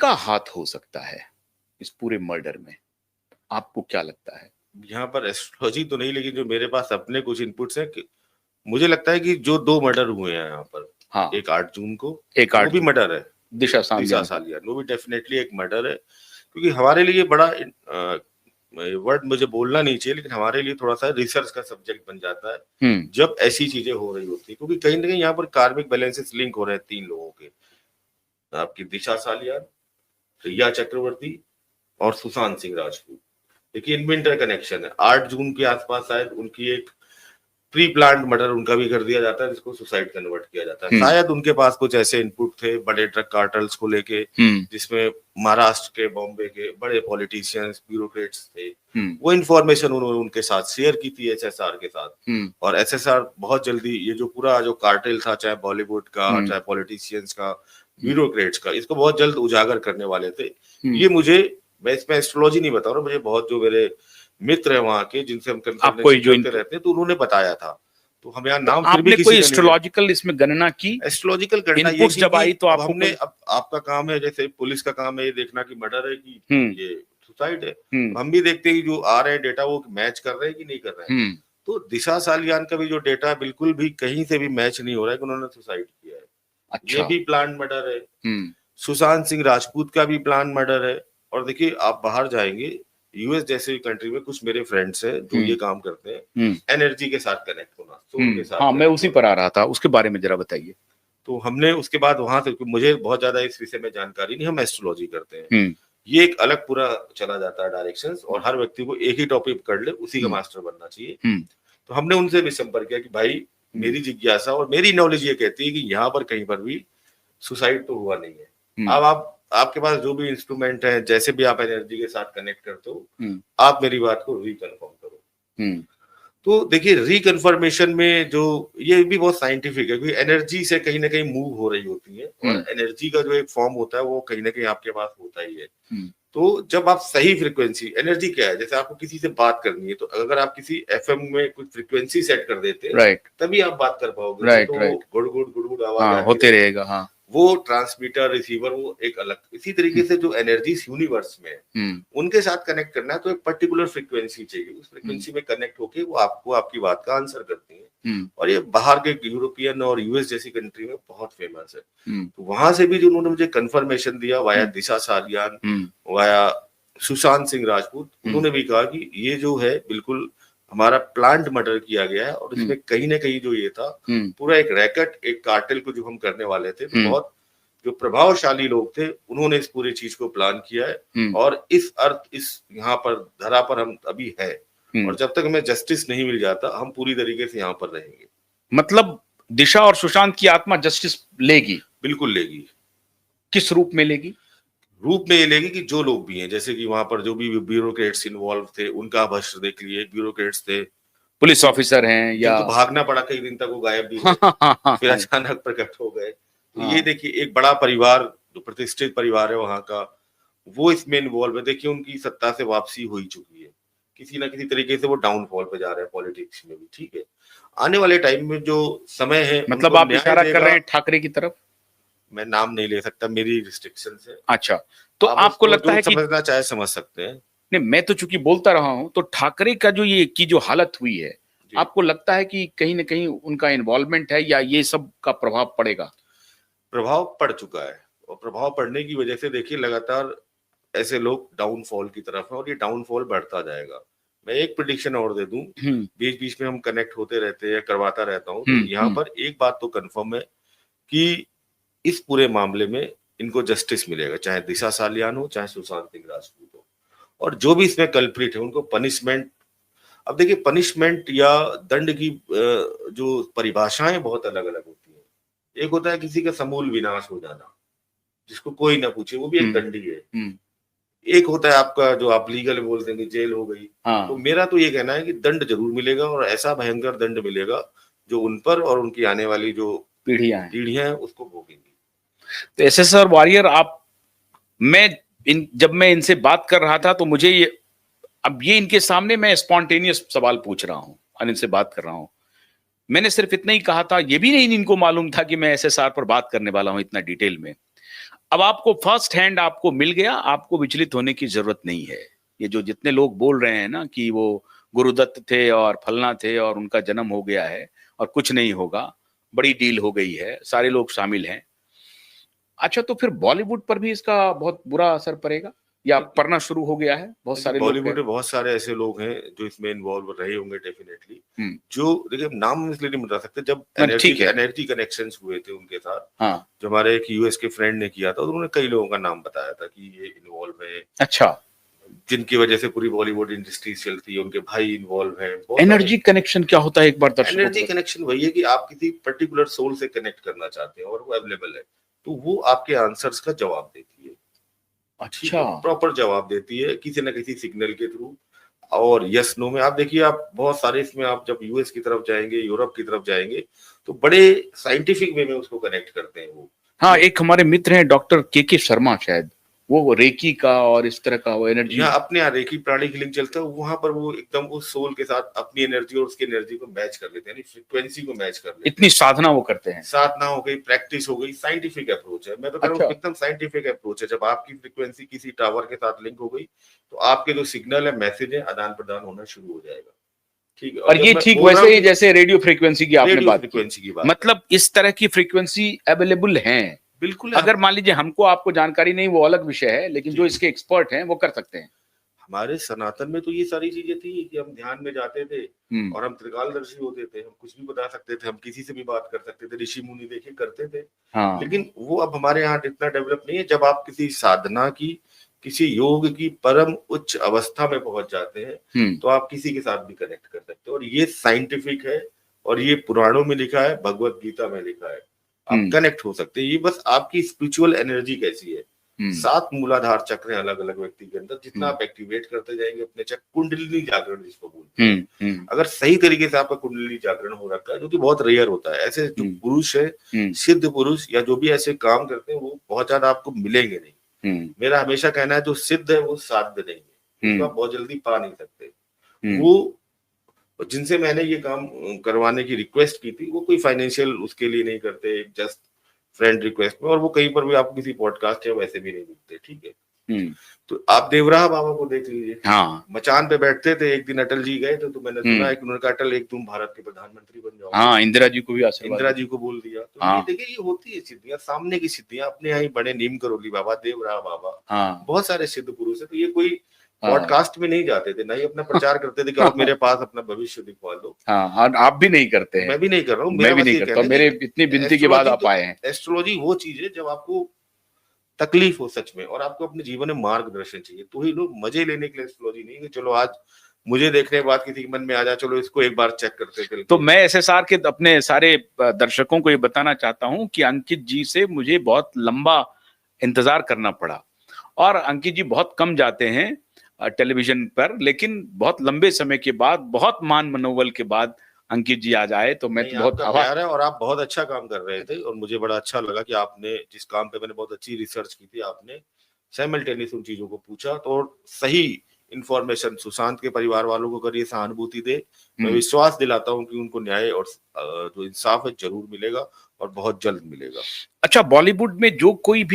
किनका हाथ हो सकता है इस पूरे मर्डर में, आपको क्या लगता है? यहाँ पर एस्ट्रोलॉजी तो नहीं, लेकिन जो मेरे पास अपने कुछ इनपुट्स हैं कि मुझे लगता है कि जो 2 मर्डर हुए हैं यहाँ पर, हाँ, एक 8 जून को, एक वो 8 भी मर्डर है, दिशा दिशा सालियान, सालियान, वो भी डेफिनेटली एक मर्डर है। क्योंकि हमारे लिए बड़ा वर्ड मुझे बोलना नहीं चाहिए, लेकिन हमारे लिए थोड़ा सा रिसर्च का सब्जेक्ट बन जाता है जब ऐसी चीजें हो रही होती है, क्योंकि कहीं ना कहीं यहाँ पर कार्मिक बैलेंसेस लिंक हो रहे हैं 3 लोगों के, आपकी दिशा सालियान, रिया चक्रवर्ती और सुशांत सिंह राजपूत। देखिए इनमें इंटर कनेक्शन है। 8 जून के आसपास शायद उनकी एक प्री प्लान्ड मर्डर उनका भी कर दिया जाता है, जिसको सुसाइड कन्वर्ट किया जाता है। शायद उनके पास कुछ ऐसे इनपुट थे बड़े ड्रग कार्टल्स को लेके, जिसमें महाराष्ट्र के, बॉम्बे के बड़े पॉलिटिशियंस, ब्यूरोक्रेट्स थे, वो इन्फॉर्मेशन उन्होंने उनके साथ शेयर की थी एसएसआर के साथ। और एसएसआर बहुत जल्दी ये जो पूरा जो कार्टेल था, चाहे बॉलीवुड का, चाहे पॉलिटिशियंस का, ब्यूरोक्रेट्स का, इसको बहुत जल्द उजागर करने वाले थे। ये मुझे, मैं इसमें एस्ट्रोलॉजी नहीं बता रहा हूँ, मुझे बहुत जो मेरे मित्र है वहां के, जिनसे हम करते रहते हैं, तो उन्होंने बताया था। तो हम यहाँ नाम फिर भी आपने कोई एस्ट्रोलॉजिकल इसमें गणना की? एस्ट्रोलॉजिकल गणना ये जब आई तो अब हमने, अब आपका काम है, जैसे पुलिस का काम है ये देखना कि मर्डर है कि ये सुसाइड है, हम भी देखते हैं जो आ रहे हैं डेटा वो मैच कर रहे हैं कि नहीं कर रहे हैं। तो दिशा सालियान का भी जो डेटा बिल्कुल भी कहीं से भी मैच नहीं हो रहा है कि उन्होंने सुसाइड किया है। अच्छा। ये भी प्लान मर्डर है। सुशांत सिंह राजपूत का भी प्लान मर्डर है। और देखिए आप बाहर जाएंगे, यूएस जैसे कंट्री में कुछ मेरे फ्रेंड्स हैं जो ये काम करते हैं, एनर्जी के साथ कनेक्ट होना, सोल के साथ। हाँ, मैं उसी पर आ रहा था, उसके बारे में जरा बताइए। तो हमने उसके बाद वहां से, मुझे बहुत ज्यादा इस विषय में जानकारी नहीं, हम एस्ट्रोलॉजी करते हैं, ये एक अलग पूरा चला जाता है डायरेक्शंस, और हर व्यक्ति को एक ही टॉपिक कर ले उसी का मास्टर बनना चाहिए। तो हमने उनसे भी संपर्क किया कि भाई मेरी जिज्ञासा और मेरी नॉलेज ये कहती है कि यहाँ पर कहीं पर भी सुसाइड तो हुआ नहीं है। अब आपके पास जो भी इंस्ट्रूमेंट है, जैसे भी आप एनर्जी के साथ कनेक्ट करते हो, आप मेरी बात को रिकन्फर्म करो। तो देखिए रिकन्फर्मेशन में जो ये भी बहुत साइंटिफिक है, क्योंकि एनर्जी से कहीं ना कहीं मूव हो रही होती है, और एनर्जी का जो एक फॉर्म होता है वो कहीं ना कहीं आपके पास होता ही है। तो जब आप सही फ्रिक्वेंसी, एनर्जी क्या है, जैसे आपको किसी से बात करनी है, तो अगर आप किसी एफएम में कुछ फ्रिक्वेंसी सेट कर देते हैं, तभी आप बात कर पाओगे। तो गुड़ गुड़ गुड़ गुड़ आवाज होते रहेगा। हाँ, वो ट्रांसमीटर, रिसीवर, वो एक अलग। इसी तरीके से जो एनर्जीज यूनिवर्स में उनके साथ कनेक्ट करना है, तो एक पर्टिकुलर फ्रीक्वेंसी चाहिए, उस फ्रीक्वेंसी में कनेक्ट होके वो आपको आपकी बात का आंसर करती है। और ये बाहर के यूरोपियन और यूएस जैसी कंट्री में बहुत फेमस है। तो वहां से भी जो उन्होंने मुझे कंफर्मेशन दिया वाया दिशा सालियान, वाया सुशांत सिंह राजपूत, उन्होंने भी कहा कि ये जो है बिल्कुल हमारा प्लांट मर्डर किया गया है, और इसमें कहीं ना कहीं जो ये था पूरा एक रैकेट, एक कार्टेल को जो हम करने वाले थे, तो बहुत जो प्रभावशाली लोग थे उन्होंने इस पूरी चीज को प्लान किया है। और इस यहाँ पर धरा पर हम अभी है, और जब तक हमें जस्टिस नहीं मिल जाता हम पूरी तरीके से यहाँ पर रहेंगे। मतलब दिशा और सुशांत की आत्मा जस्टिस लेगी? बिल्कुल लेगी। किस रूप में लेगी? रूप में ये लेगी कि जो लोग भी हैं, जैसे कि वहां पर जो भी ब्यूरोक्रेट्स इन्वॉल्व थे, उनका भस्म देख लिए, ब्यूरोक्रेट्स थे, पुलिस ऑफिसर हैं, या तो भागना पड़ा, कई दिन तक वो गायब भी हुए, फिर अचानक प्रकट हो गए। तो ये देखिए एक बड़ा परिवार, जो प्रतिष्ठित परिवार है वहां का, वो इसमें इन्वॉल्व है। देखिए उनकी सत्ता से वापसी हो ही चुकी है, किसी ना किसी तरीके से वो डाउनफॉल पे जा रहे हैं पॉलिटिक्स में भी। ठीक है, आने वाले टाइम में जो समय है, मतलब आप इशारा कर रहे हैं ठाकरे की तरफ? मैं नाम नहीं ले सकता, मेरी रिस्ट्रिक्शन है। अच्छा, तो आपको लगता है कि समझना चाहे समझ सकते हैं। नहीं, मैं तो चूंकि बोलता रहा हूं, तो ठाकरे का जो ये की जो हालत हुई है, आपको लगता है कि कहीं ना कहीं उनका इन्वॉल्वमेंट है, या ये सब का प्रभाव पड़ेगा? प्रभाव पड़ चुका है, और प्रभाव पड़ने की वजह से देखिए लगातार ऐसे लोग डाउनफॉल की तरफ है, और ये डाउनफॉल बढ़ता जाएगा। मैं एक प्रेडिक्शन और दे दूं, बीच बीच में हम कनेक्ट होते रहते हैं, करवाता रहता हूं, तो यहाँ पर एक बात तो कंफर्म है कि इस पूरे मामले में इनको जस्टिस मिलेगा, चाहे दिशा सालियान हो, चाहे सुशांत सिंह राजपूत हो, और जो भी इसमें कल्प्रिट है उनको पनिशमेंट। अब देखिए पनिशमेंट या दंड की जो परिभाषाएं बहुत अलग अलग होती है। एक होता है किसी का समूल विनाश हो जाना, जिसको कोई ना पूछे, वो भी एक दंड ही है। एक होता है आपका जो आप लीगल बोलते हैं जेल हो गई। तो मेरा तो ये कहना है कि दंड जरूर मिलेगा, और ऐसा भयंकर दंड मिलेगा जो उन पर और उनकी आने वाली जो पीढ़ियां हैं उसको भोगेंगी। तो एसएसआर वॉरियर, जब मैं इनसे बात कर रहा था, तो मुझे ये इनके सामने मैं स्पॉन्टेनियस सवाल पूछ रहा हूं और इनसे बात कर रहा हूं। मैंने सिर्फ इतना ही कहा था, ये भी नहीं इनको मालूम था कि मैं एसएसआर पर बात करने वाला हूं इतना डिटेल में। अब आपको फर्स्ट हैंड आपको मिल गया, आपको विचलित होने की जरूरत नहीं है। ये जो जितने लोग बोल रहे हैं ना कि वो गुरुदत्त थे और फलना थे और उनका जन्म हो गया है और कुछ नहीं होगा, बड़ी डील हो गई है, सारे लोग शामिल हैं। अच्छा, तो फिर बॉलीवुड पर भी इसका बहुत बुरा असर पड़ेगा या पड़ना शुरू हो गया है? बहुत देखिए सारे लोग बॉलीवुड में बहुत सारे ऐसे लोग हैं जो इसमें इन्वॉल्व रहे होंगे डेफिनेटली, हम्म, जो देखिए नाम इसलिए नहीं बता सकते, जब ठीक है। एनर्जी कनेक्शंस हुए थे उनके साथ, हाँ, जो हमारे एक यूएस के फ्रेंड ने किया था, तो उन्होंने कई लोगों का नाम बताया था कि ये इन्वॉल्व है, अच्छा। जिनकी वजह से पूरी बॉलीवुड इंडस्ट्री चलती है, उनके भाई इन्वॉल्व हैं, बहुत सारे। एनर्जी कनेक्शन क्या होता है, एक बार दर्शकों एनर्जी को? कनेक्शन वही है कि आप किसी पर्टिकुलर सोल से कनेक्ट करना चाहते हैं और वो अवेलेबल है, तो वो आपके आंसर्स का जवाब देती है। ठीक अच्छा। है, प्रॉपर जवाब देती है किसी ना किसी सिग्नल के थ्रू। और यस नो में आप देखिए, आप बहुत सारे इसमें आप जब यूएस की तरफ जाएंगे, यूरोप की तरफ जाएंगे, तो बड़े साइंटिफिक वे में उसको कनेक्ट करते हैं वो। हाँ, एक हमारे मित्र हैं डॉक्टर के शर्मा, शायद वो रेकी का और इस तरह का वो एनर्जी। यहाँ अपने यहाँ रेकी प्राणी हीलिंग चलता है, वहां पर वो एकदम उस सोल के साथ अपनी एनर्जी और उसकी एनर्जी को मैच कर लेते हैं, यानी फ्रिक्वेंसी को मैच कर लेते हैं। इतनी साधना वो करते हैं? साधना हो गई, प्रैक्टिस हो गई, साइंटिफिक अप्रोच है। मैं तो कह रहा हूँ अच्छा। एकदम साइंटिफिक अप्रोच है। जब आपकी फ्रीक्वेंसी किसी टावर के साथ लिंक हो गई, तो आपके जो सिग्नल है, मैसेज है, आदान प्रदान होना शुरू हो जाएगा। ठीक है, और और जब ये मैं ठीक बोल रहा वैसे हूँ ही कि जैसे रेडियो फ्रीक्वेंसी की आपने रेडियो बात की, फ्रीक्वेंसी की बात है, मतलब इस तरह की फ्रीक्वेंसी अवेलेबल है। बिल्कुल अगर मान लीजिए हमको आपको जानकारी नहीं, वो अलग विषय है, लेकिन जो जी। इसके एक्सपर्ट हैं वो कर सकते हैं। हमारे सनातन में तो ये सारी चीजें थी कि हम ध्यान में जाते थे हम्म। और हम त्रिकालदर्शी होते थे, हम कुछ भी बता सकते थे, हम किसी से भी बात कर सकते थे, ऋषि मुनि देखे करते थे। हाँ। लेकिन वो अब हमारे यहाँ इतना डेवलप नहीं है। जब आप किसी साधना की, किसी योग की परम उच्च अवस्था में पहुंच जाते हैं, तो आप किसी के साथ भी कनेक्ट कर सकते हो, और ये साइंटिफिक है, और ये पुराणों में लिखा है, भगवत गीता में लिखा है, आप कनेक्ट हो सकते हैं। ये बस आपकी स्पिरिचुअल एनर्जी कैसी है। 7 मूलाधार चक्र हैं अलग अलग व्यक्ति के अंदर, जितना आप एक्टिवेट करते जाएंगे अपने चक्र, कुंडलिनी जागरण जिसको बोलते हैं, अगर सही तरीके से आपका कुंडलिनी जागरण हो रखा है, जो कि बहुत रेयर होता है, ऐसे जो पुरुष है, सिद्ध पुरुष या जो भी ऐसे काम करते हैं, वो बहुत ज्यादा आपको मिलेंगे नहीं। मेरा हमेशा कहना है, जो सिद्ध है वो साध्य नहीं है, उसको आप बहुत जल्दी पा नहीं सकते। वो जिनसे मैंने ये काम करवाने की रिक्वेस्ट की थी, वो कोई फाइनेंशियल उसके लिए नहीं करते, जस्ट फ्रेंड रिक्वेस्ट में, और वो कहीं पर भी आपको किसी पॉडकास्ट या वैसे भी नहीं मिलते। ठीक है, तो आप देवराह बाबा को देख लीजिए। हाँ। मचान पे बैठते थे, एक दिन अटल जी गए तो मैंने सुना है कि उन्होंने कहा, अटल एक तुम भारत के प्रधानमंत्री बन जाओ। हाँ, इंदिरा जी को भी आशीर्वाद, इंदिरा जी को बोल दिया। तो हाँ। ये देखिए, ये होती है सिद्धियां, सामने की सिद्धियां। अपने यहाँ ही बड़े नीम करोली बाबा, देवराह बाबा, हाँ। बहुत सारे सिद्ध पुरुष है। तो ये कोई पॉडकास्ट में नहीं जाते थे, ना ही अपना प्रचार करते थे कि आप मेरे पास अपना भविष्य दिखवा लो। हाँ, आप भी नहीं करते हैं। मैं भी नहीं कर रहा हूँ, मैं भी नहीं करता, मेरे इतनी विनती के बाद आप आए हैं। एस्ट्रोलॉजी वो चीज है जब आपको तकलीफ हो सच में, और आपको अपने जीवन में मार्गदर्शन चाहिए, तो ही लोग मजे लेने के लिए एस्ट्रोलॉजी नहीं कि चलो आज मुझे देखने के बाद किसी के मन में आ जाए, चलो इसको एक बार चेक करते चल। तो मैं एसएसआर के अपने सारे दर्शकों को ये बताना चाहता हूं कि अंकित जी से मुझे बहुत लंबा इंतजार करना पड़ा, और अंकित जी बहुत कम जाते हैं टेलीविजन पर, लेकिन बहुत लंबे समय के बाद, बहुत मान मनोबल के बाद अंकित जी आज आए, तो मैं तो बहुत आपका प्यार है, और आप बहुत अच्छा काम कर रहे थे, और मुझे बड़ा अच्छा लगा कि आपने जिस काम पे मैंने बहुत अच्छी रिसर्च की थी, आपने साइमल्टेनियस उन चीजों को पूछा, तो सही इंफॉर्मेशन सुशांत के परिवार वालों को अगर ये सहानुभूति दे, मैं विश्वास दिलाता हूं कि उनको न्याय और जो इंसाफ है जरूर मिलेगा, और बहुत जल्द मिलेगा। अच्छा, बॉलीवुड में जो कोई भी